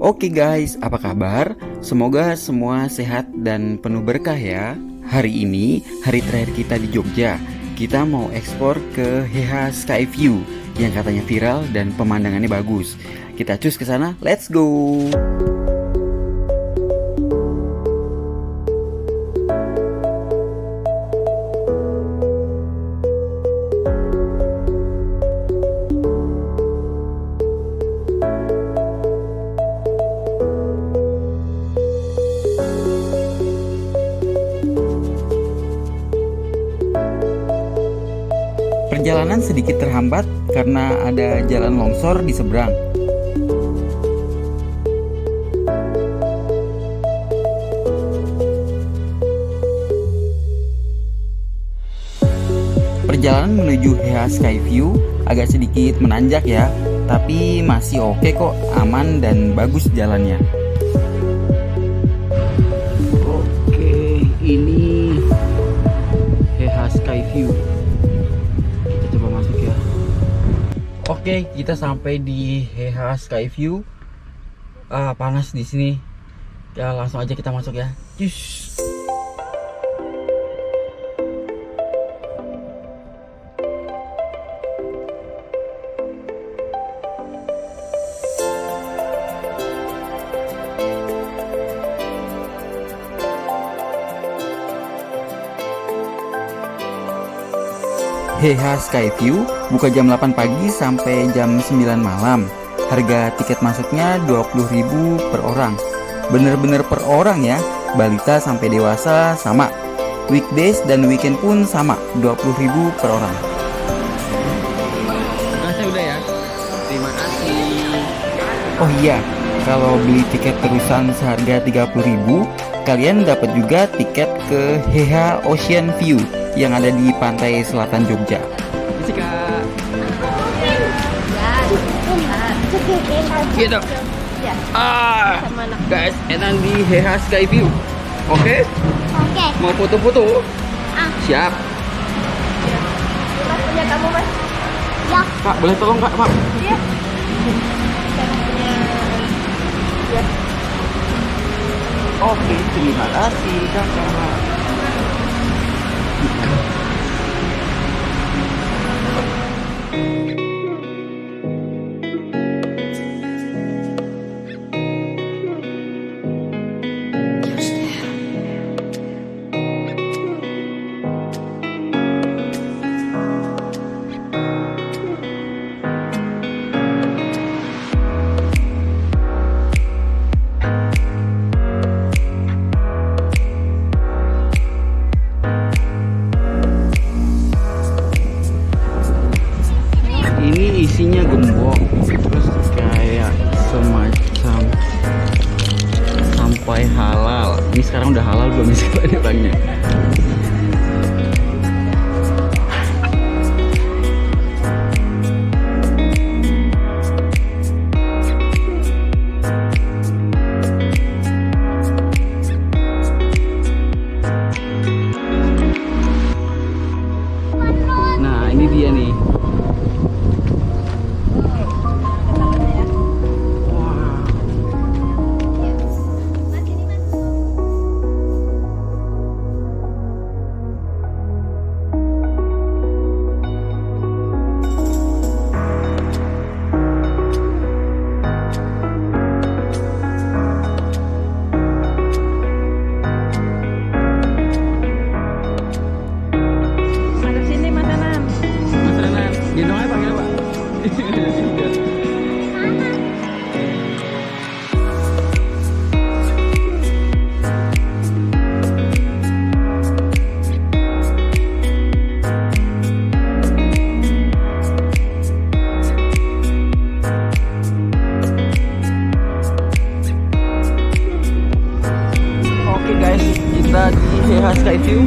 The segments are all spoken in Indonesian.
Oke guys, apa kabar? Semoga semua sehat dan penuh berkah ya. Hari ini hari terakhir kita di Jogja. Kita mau ekspor ke HH Skyview yang katanya viral dan pemandangannya bagus. Kita cus ke sana, let's go. Perjalanan sedikit terhambat karena ada jalan longsor di seberang. Perjalanan menuju HH Skyview agak sedikit menanjak ya, tapi masih oke kok, aman dan bagus jalannya. Oke, ini HH Skyview. Oke, kita sampai di HH Skyview. Panas di sini. Ya, langsung aja kita masuk ya. Cus. HH Skyview buka jam 8 pagi sampai jam 9 malam. Harga tiket masuknya 20.000 per orang. Bener-bener per orang ya. Balita sampai dewasa sama. Weekdays dan weekend pun sama, 20.000 per orang. Saya udah ya. Terima kasih. Oh iya, kalau beli tiket terusan seharga 30.000, kalian dapat juga tiket ke HH Ocean View yang ada di pantai selatan Jogja. Isi kak. Gitu. Guys, enak di HH Skyview. Oke? Oke. Mau foto-foto? Siap. Mas punya kamu mas? Ya. Kak, boleh tolong kak, Pak? Iya. Ya. Oke, terima kasih kakak. Ini isinya gembok, terus kayak semacam sampai halal. Ini sekarang udah halal belum sih orangnya? Nah, ini dia nih. Gendong aja panggilnya pak. Oke guys, kita di HH Skyview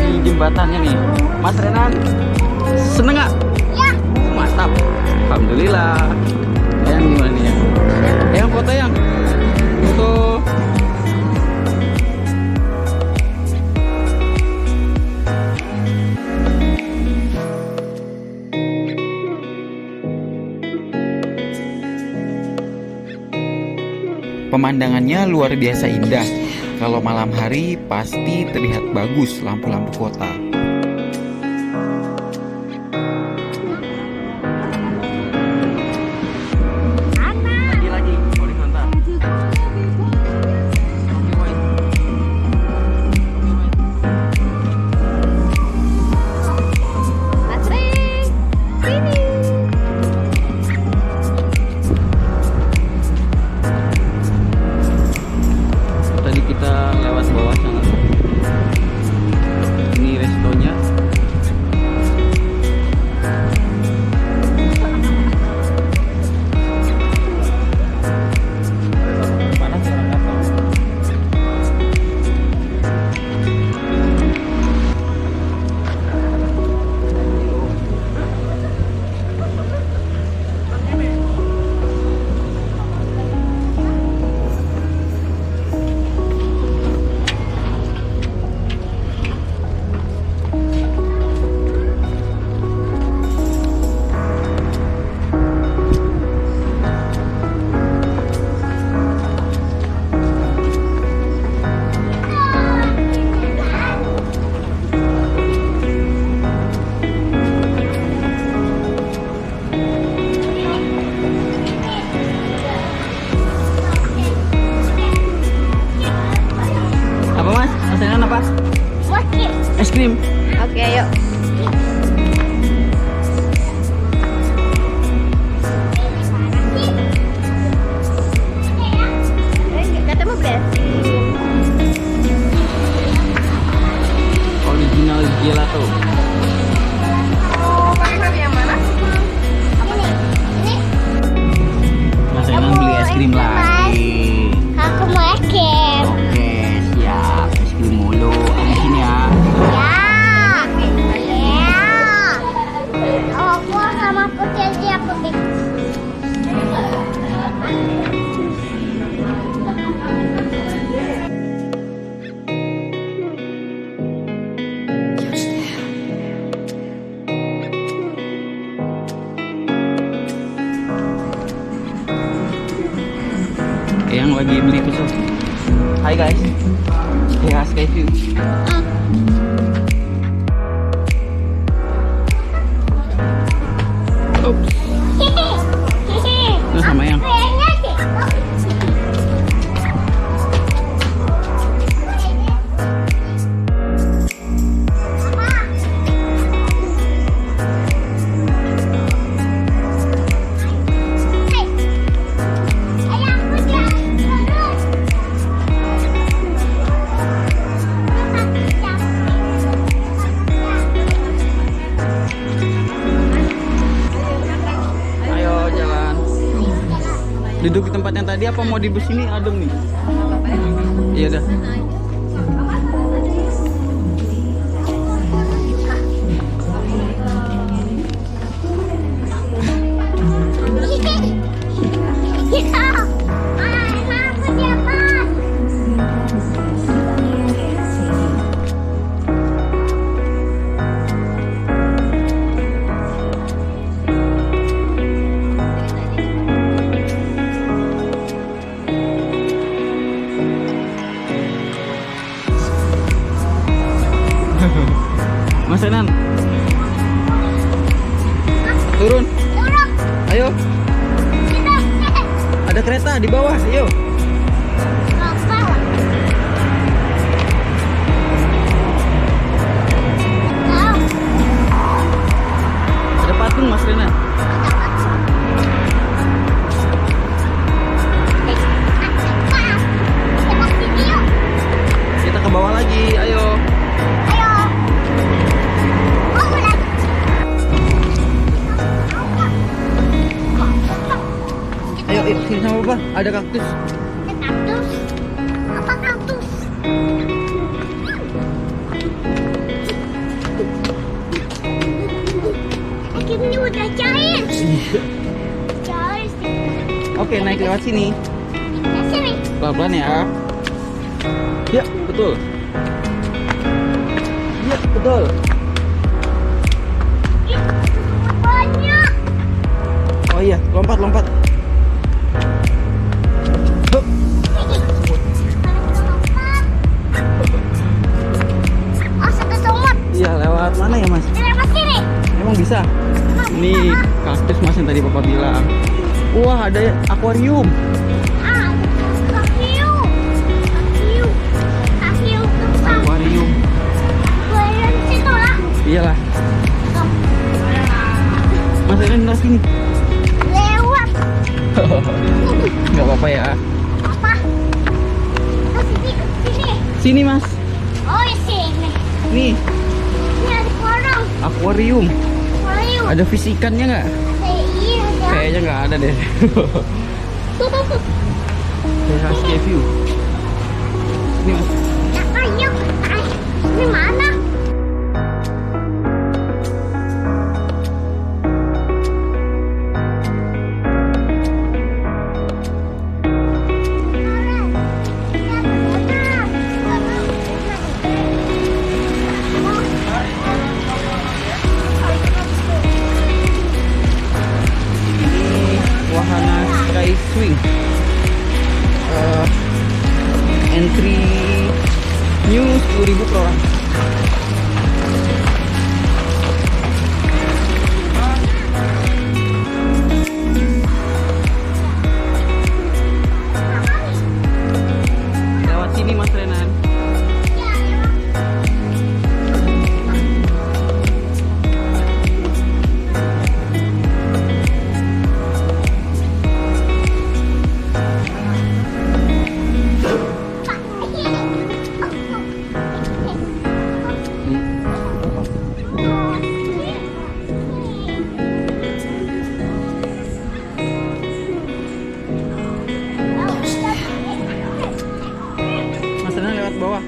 di jembatannya nih. Mas Renan, seneng nggak? Mantap, alhamdulillah. Yang gimana nih yang foto yang foto. Pemandangannya luar biasa indah. Kalau malam hari pasti terlihat bagus lampu-lampu kota. Lagi, horizontal. Tadi kita lewat bawah sana. Ini restonya. Panas ya orang datang. Apa mas? Pesanan apa? Wakil. Es krim. Oke, ayo. Kata mau beli es krim. Original gelato. Oh, pakai yang mana? Ini. Mas Enan beli es krim lagi. Aku mau es krim. Oke, siap. Es krim mulu. Abis ini ya. Ya. Aku sama putih dia putih. Yang lagi beli itu tuh. Hai guys. Ya, Skyview. Oops. Itu sama yang. Ayo jalan. Duduk di tempat yang tadi apa mau di bus ini adem nih? Iya dah. Mas Enan, turun. Ayo. Ada kereta di bawah. Ayo. Ada patung Mas Renan. Kita ke bawah lagi. Ayo. Ayo, sini sama Papa. Ada kaktus. Kaktus? Apa kaktus? Akhirnya udah cair. Cair sih. Oke, naik lewat sini. Ke sini. Pelan-pelan ya. Ya, betul. Ya, betul. Ih, banyak. Oh iya, lompat. Hup. lewat mana ya Mas? Lewat sini. Emang bisa? Ini kaktus Mas yang tadi Papa bilang. Wah, ada akuarium. Ah, kakiu. Kakiu. Kakiu kembang. Akuarium. Akuarium situ lah. Iyalah. Mas Eren lewat sini. Lewat. Nggak apa-apa ya. Apa? Ke sini, ke sini. Sini Mas. Oh, di sini. Nih, Ini ada kolam. akuarium. Akuarium. Ada fish ikannya nggak? Iya, ada. Kayaknya nggak ada deh. Tuh, tuh, tuh. Teras view. Ini Mas. Ya, ayo. Ini mana? Ini wahana sky swing. Entry new 10.000 per orang. Lewat sini Mas Renan. Mas Renan lewat bawah.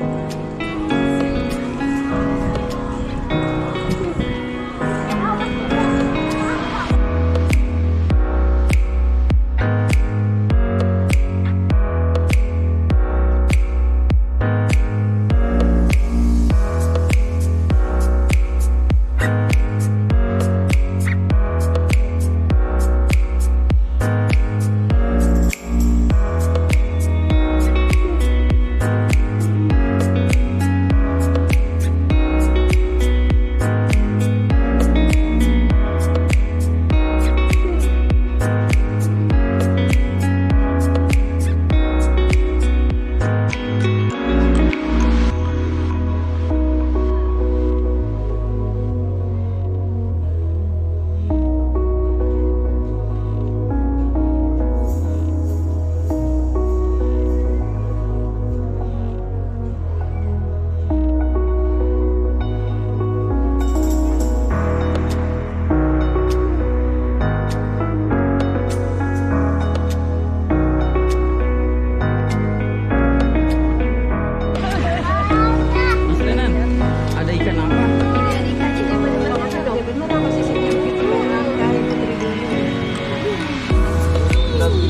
Mas Renan, ada ikan apa?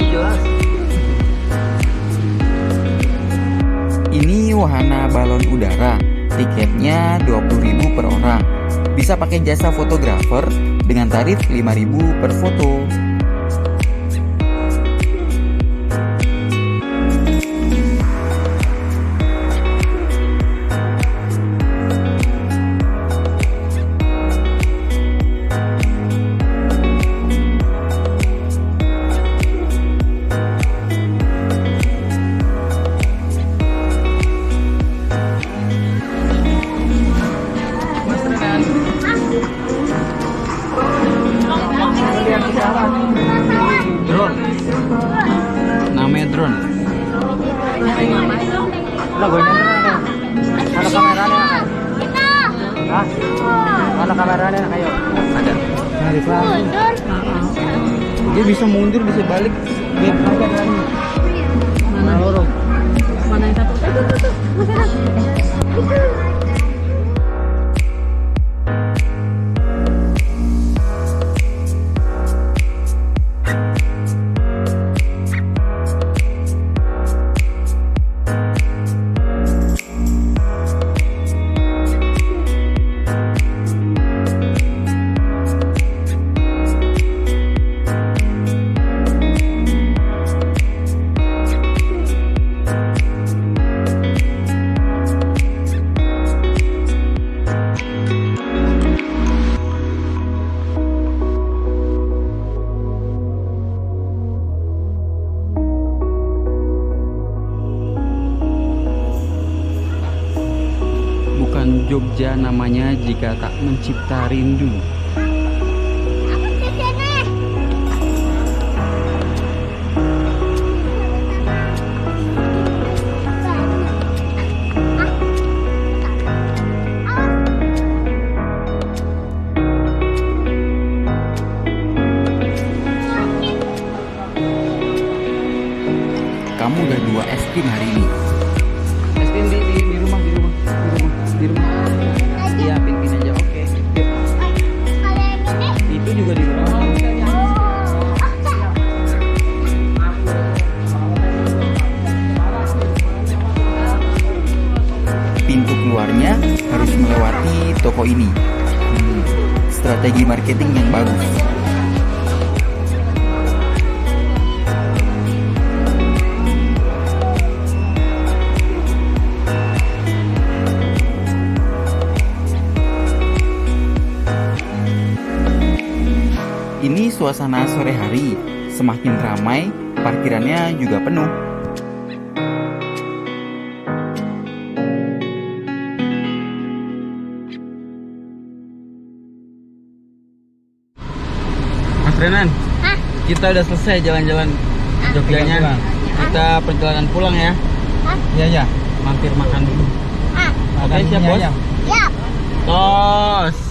Jelas. Ini wahana balon udara. Tiketnya 20.000 per orang. Bisa pakai jasa fotografer dengan tarif 5.000 per foto. Mas Renan, drone. Namanya drone. Lah gue nyamperin mana kameranya? Kita. Hah? Mana kameranya kayo? Ada. Nah, di kelas. Mundur. Dia bisa mundur, bisa balik. Biar Mana lorong? Mana yang satu? Tuh. Itu. Jogja namanya jika tak mencipta rindu. Aku ke sini. Kamu udah 2 es krim hari ini. Es krim di rumah. Iya, pin aja. Oke. Kalau yang ini, Itu juga di rumah. Pintu keluarnya harus melewati toko ini. Strategi marketing yang bagus. Ini suasana sore hari, semakin ramai, parkirannya juga penuh. Mas Renan, Hah? kita udah selesai jalan-jalan Jogjanya. Kita perjalanan pulang ya. Hah? Iya. Mampir makan dulu. Ah, Oke, siap bos. siap. Tos.